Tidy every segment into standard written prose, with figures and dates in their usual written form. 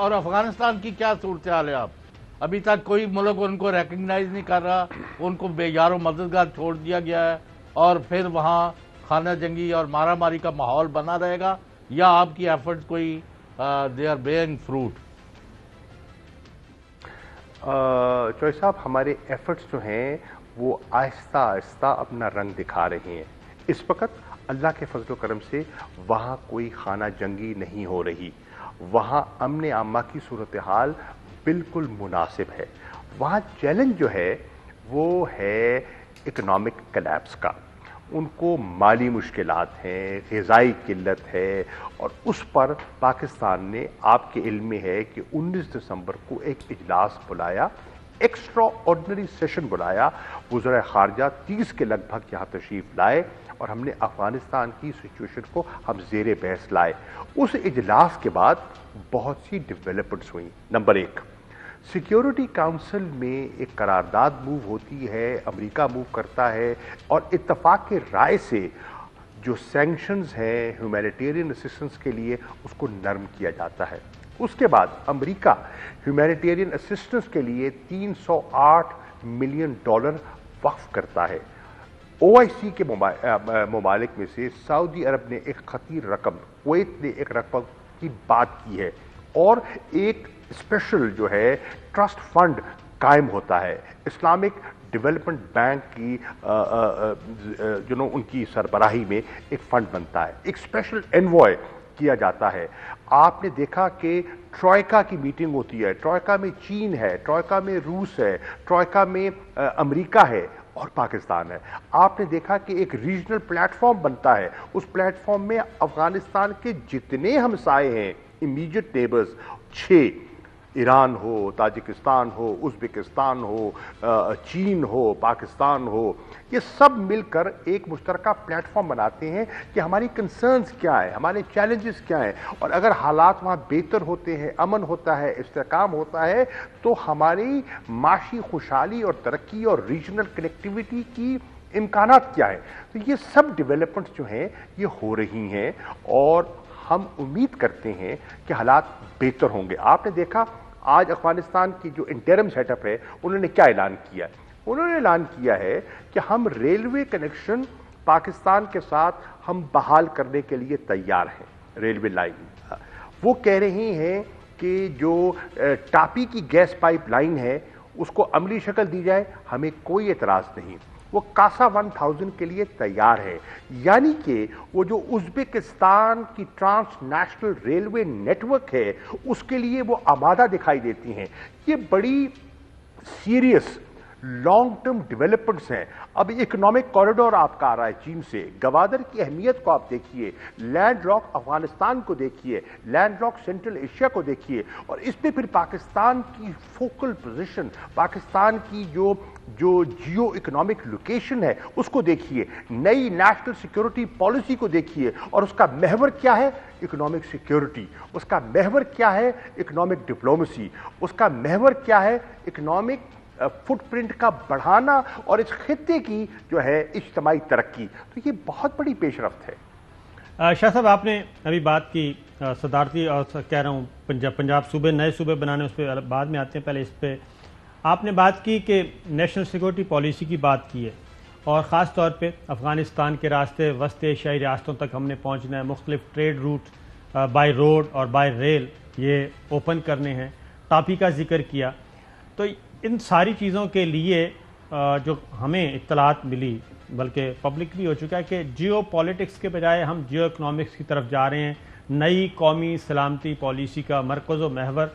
اور افغانستان کی کیا صورتحال ہے؟ آپ ابھی تک کوئی ملک ان کو ریکگنائز نہیں کر رہا، ان کو بے یار و مددگار چھوڑ دیا گیا ہے، اور پھر وہاں خانہ جنگی اور مارا ماری کا ماحول بنا رہے گا، یا آپ کی ایفرٹس کوئی دے آر بیئرنگ فروٹ؟ چوہے صاحب، ہمارے ایفرٹس جو ہیں وہ آہستہ آہستہ اپنا رنگ دکھا رہے ہیں. اس وقت اللہ کے فضل و کرم سے وہاں کوئی خانہ جنگی نہیں ہو رہی، وہاں امن عامہ کی صورتحال بالکل مناسب ہے. وہاں چیلنج جو ہے وہ ہے اکنامک کلیپس کا. ان کو مالی مشکلات ہیں، غذائی قلت ہے، اور اس پر پاکستان نے، آپ کے علم میں ہے کہ 19 دسمبر کو ایک اجلاس بلایا، ایکسٹرا آرڈنری سیشن بلایا. وزراء خارجہ 30 کے لگ بھگ یہاں تشریف لائے اور ہم نے افغانستان کی سچویشن کو ہم زیر بحث لائے. اس اجلاس کے بعد بہت سی ڈیولپمنٹس ہوئیں. نمبر 1، سیکیورٹی کاؤنسل میں ایک قرارداد موو ہوتی ہے، امریکہ موو کرتا ہے، اور اتفاق رائے سے جو سینکشنز ہیں ہیومینیٹیرین اسسٹنس کے لیے اس کو نرم کیا جاتا ہے. اس کے بعد امریکہ ہیومینیٹیرین اسسٹنس کے لیے $308 ملین وقف کرتا ہے. او آئی سی کے ممالک میں سے سعودی عرب نے ایک خطیر رقم، کویت نے ایک رقم کی بات کی ہے، اور ایک اسپیشل جو ہے ٹرسٹ فنڈ قائم ہوتا ہے. اسلامک ڈیولپمنٹ بینک کی ان کی سربراہی میں ایک فنڈ بنتا ہے. ایک اسپیشل انوائے کیا جاتا ہے. آپ نے دیکھا کہ ٹروئکا کی میٹنگ ہوتی ہے، ٹروئکا میں چین ہے، ٹروئکا میں روس ہے، ٹروئکا میں امریکہ ہے اور پاکستان ہے. آپ نے دیکھا کہ ایک ریجنل پلیٹ فارم بنتا ہے. اس پلیٹ فارم میں افغانستان کے جتنے ہمسائے ہیں، امیڈیٹ نیبرز، 6، ایران ہو، تاجکستان ہو، ازبکستان ہو، چین ہو، پاکستان ہو، یہ سب مل کر ایک مشترکہ پلیٹ فارم بناتے ہیں کہ ہماری کنسرنز کیا ہیں، ہمارے چیلنجز کیا ہیں، اور اگر حالات وہاں بہتر ہوتے ہیں، امن ہوتا ہے، استحکام ہوتا ہے، تو ہماری معاشی خوشحالی اور ترقی اور ریجنل کنیکٹیویٹی کی امکانات کیا ہیں. تو یہ سب ڈیولپمنٹس جو ہیں یہ ہو رہی ہیں، اور ہم امید کرتے ہیں کہ حالات بہتر ہوں گے. آپ نے دیکھا آج افغانستان کی جو انٹرم سیٹ اپ ہے، انہوں نے کیا اعلان کیا ہے؟ انہوں نے اعلان کیا ہے کہ ہم ریلوے کنیکشن پاکستان کے ساتھ ہم بحال کرنے کے لیے تیار ہیں. ریلوے لائن وہ کہہ رہے ہیں کہ جو ٹاپی کی گیس پائپ لائن ہے اس کو عملی شکل دی جائے، ہمیں کوئی اعتراض نہیں. وہ کاسا 1000 کے لیے تیار ہے. یعنی کہ وہ جو ازبکستان کی transnational railway network ہے اس کے لیے وہ آمادہ دکھائی دیتی ہیں. یہ بڑی سیریس لانگ ٹرم ڈیولپمنٹس ہیں. اب اکنامک کوریڈور آپ کا آ رہا ہے چین سے. گوادر کی اہمیت کو آپ دیکھیے، لینڈ لاک افغانستان کو دیکھیے، لینڈ لاک سینٹرل ایشیا کو دیکھیے، اور اس پہ پھر پاکستان کی فوکل پوزیشن، پاکستان کی جو جیو اکنامک لوکیشن ہے اس کو دیکھیے، نئی نیشنل سیکیورٹی پالیسی کو دیکھیے، اور اس کا محور کیا ہے؟ Economic security. اس کا محور کیا ہے؟ Economic diplomacy. اس کا محور کیا ہے؟ اکنامک فٹ پرنٹ کا بڑھانا اور اس خطے کی جو ہے اجتماعی ترقی. تو یہ بہت بڑی پیش رفت ہے. شاہ صاحب، آپ نے ابھی بات کی صدارتی، اور کہہ رہا ہوں پنجاب صوبے، نئے صوبے بنانے، اس پہ بعد میں آتے ہیں. پہلے اس پہ آپ نے بات کی کہ نیشنل سیکورٹی پالیسی کی بات کی ہے، اور خاص طور پہ افغانستان کے راستے وسط ایشیائی ریاستوں تک ہم نے پہنچنا ہے، مختلف ٹریڈ روٹ بائی روڈ اور بائی ریل یہ اوپن کرنے ہیں. ٹاپی کا ذکر کیا. تو ان ساری چیزوں کے لیے جو ہمیں اطلاعات ملی، بلکہ پبلک بھی ہو چکا ہے، کہ جیو پالیٹکس کے بجائے ہم جیو اکنامکس کی طرف جا رہے ہیں. نئی قومی سلامتی پالیسی کا مرکز و محور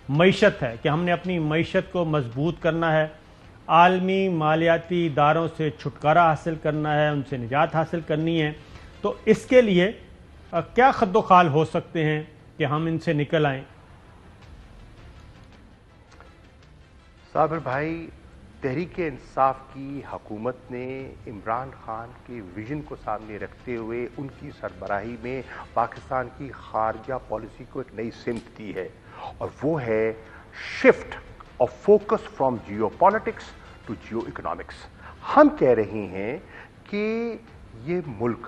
معیشت ہے، کہ ہم نے اپنی معیشت کو مضبوط کرنا ہے، عالمی مالیاتی اداروں سے چھٹکارا حاصل کرنا ہے، ان سے نجات حاصل کرنی ہے. تو اس کے لیے کیا خد و خال ہو سکتے ہیں کہ ہم ان سے نکل آئیں؟ صابر بھائی، تحریک انصاف کی حکومت نے عمران خان کے ویژن کو سامنے رکھتے ہوئے ان کی سربراہی میں پاکستان کی خارجہ پالیسی کو ایک نئی سمت دی ہے، اور وہ ہے shift of focus from geopolitics to geoeconomics. ہم کہہ رہے ہیں کہ یہ ملک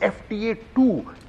FTA 2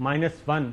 -1,